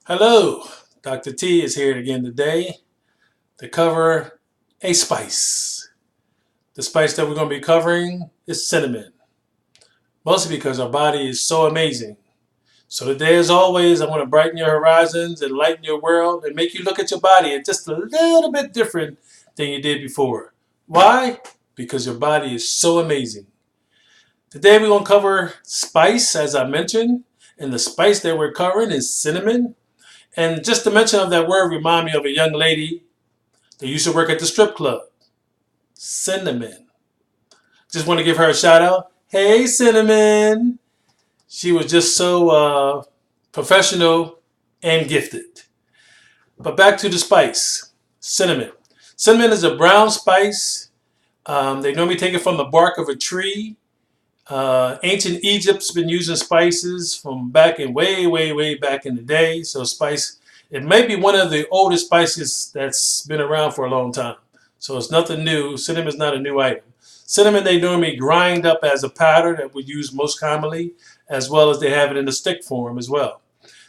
Hello, Dr. T is here again today to cover a spice. The spice that we're going to be covering is cinnamon, mostly because our body is so amazing. So today, as always, I want to brighten your horizons and lighten your world and make you look at your body just a little bit different than you did before. Why? Because your body is so amazing. Today we're going to cover spice, as I mentioned, and the spice that we're covering is cinnamon. And just the mention of that word remind me of a young lady that used to work at the strip club. Cinnamon. Just want to give her a shout out. Hey, Cinnamon. She was just so professional and gifted. But back to the spice. Cinnamon. Cinnamon is a brown spice. They normally take it from the bark of a tree. Ancient Egypt's been using spices from back in way back in the day. So spice, it may be one of the oldest spices that's been around for a long time. So it's nothing new. Cinnamon is not a new item. Cinnamon they normally grind up as a powder that we use most commonly, as well as they have it in the stick form as well.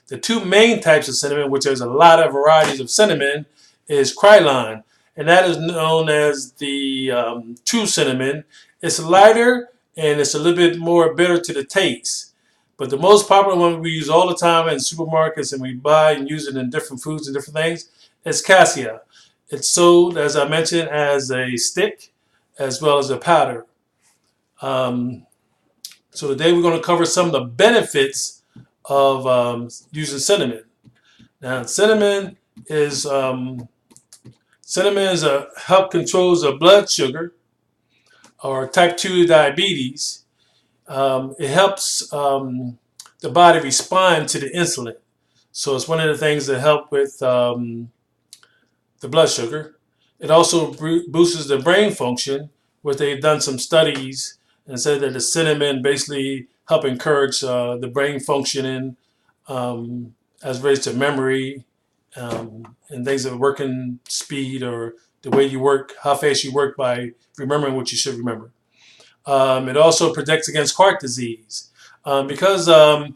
The two main types of cinnamon, which there's a lot of varieties of cinnamon, is Krylon, and that is known as the true cinnamon. It's lighter and it's a little bit more bitter to the taste. But the most popular one we use all the time in supermarkets and we buy and use it in different foods and different things is cassia. It's sold, as I mentioned, as a stick as well as a powder. So today we're going to cover some of the benefits of using cinnamon. Now, cinnamon is a help controls the blood sugar or type 2 diabetes. It helps the body respond to the insulin. So it's one of the things that help with the blood sugar. It also boosts the brain function, which they've done some studies and said that the cinnamon basically help encourage the brain functioning as relates to memory and things of working speed or the way you work, how fast you work by remembering what you should remember. It also protects against heart disease. Because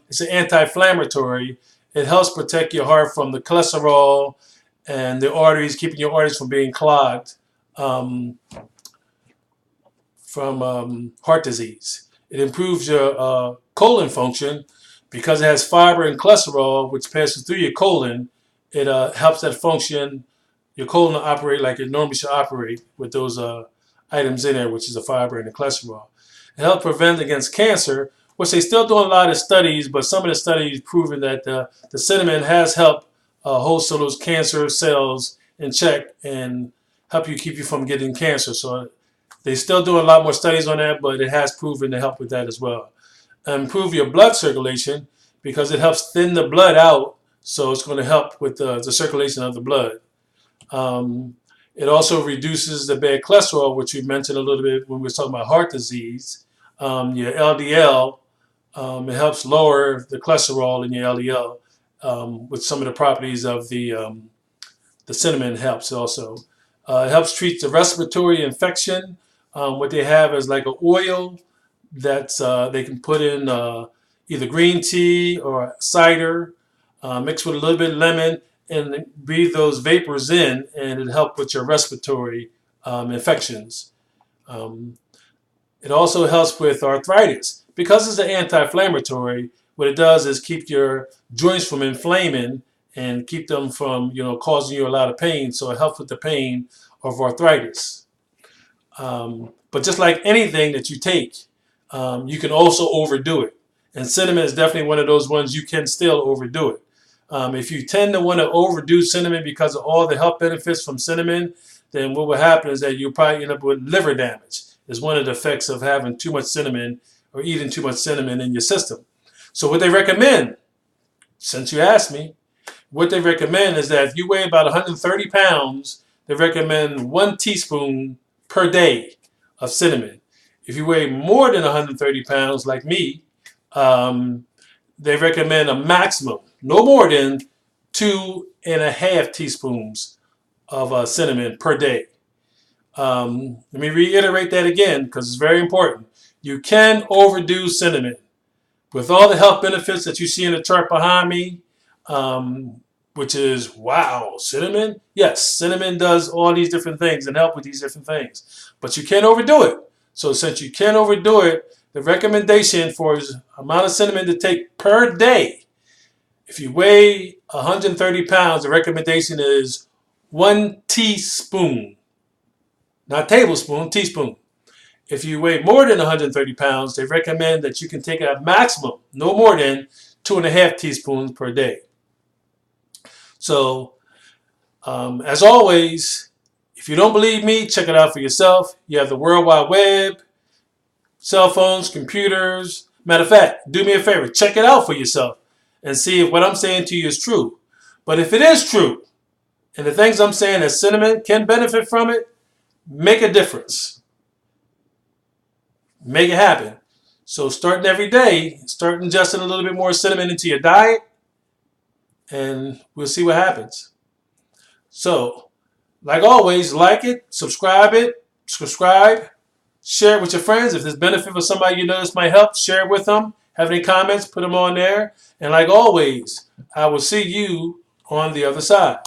it's an anti-inflammatory, it helps protect your heart from the cholesterol and the arteries, keeping your arteries from being clogged from heart disease. It improves your colon function because it has fiber and cholesterol, which passes through your colon. It helps that function, your colon to operate like it normally should operate with those items in there, which is the fiber and the cholesterol. It helps prevent against cancer, which they still doing a lot of studies, but some of the studies proving that the cinnamon has helped hold some of those cancer cells in check and help you keep you from getting cancer. So they still doing a lot more studies on that, but it has proven to help with that as well. Improve your blood circulation because it helps thin the blood out, so it's going to help with the circulation of the blood. It also reduces the bad cholesterol, which we mentioned a little bit when we were talking about heart disease. Your LDL, it helps lower the cholesterol in your LDL with some of the properties of the cinnamon helps also. It helps treat the respiratory infection. What they have is like an oil that they can put in either green tea or cider, mixed with a little bit of lemon, and breathe those vapors in, and it helps with your respiratory infections. It also helps with arthritis. Because it's an anti-inflammatory, what it does is keep your joints from inflaming and keep them from, causing you a lot of pain. So it helps with the pain of arthritis. But just like anything that you take, you can also overdo it. And cinnamon is definitely one of those ones you can still overdo it. If you tend to want to overdo cinnamon because of all the health benefits from cinnamon, then what will happen is that you'll probably end up with liver damage. It's one of the effects of having too much cinnamon or eating too much cinnamon in your system. So what they recommend, since you asked me, what they recommend is that if you weigh about 130 pounds, they recommend 1 teaspoon per day of cinnamon. If you weigh more than 130 pounds, like me, they recommend a maximum, no more than 2.5 teaspoons of cinnamon per day. Let me reiterate that again because it's very important. You can overdo cinnamon. With all the health benefits that you see in the chart behind me, which is, wow, cinnamon? Yes, cinnamon does all these different things and help with these different things. But you can't overdo it. So since you can't overdo it, the recommendation for the amount of cinnamon to take per day, if you weigh 130 pounds, the recommendation is 1 teaspoon. Not tablespoon, teaspoon. If you weigh more than 130 pounds, they recommend that you can take a maximum, no more than 2.5 teaspoons per day. So, as always, if you don't believe me, check it out for yourself. You have the World Wide Web, cell phones, computers. Matter of fact, do me a favor, check it out for yourself and see if what I'm saying to you is true. But if it is true, and the things I'm saying that cinnamon can benefit from it, make a difference. Make it happen. So starting every day, start ingesting a little bit more cinnamon into your diet, and we'll see what happens. So, like always, like it, subscribe, share it with your friends. If there's benefit for somebody you know this might help, share it with them. Have any comments, put them on there. And like always, I will see you on the other side.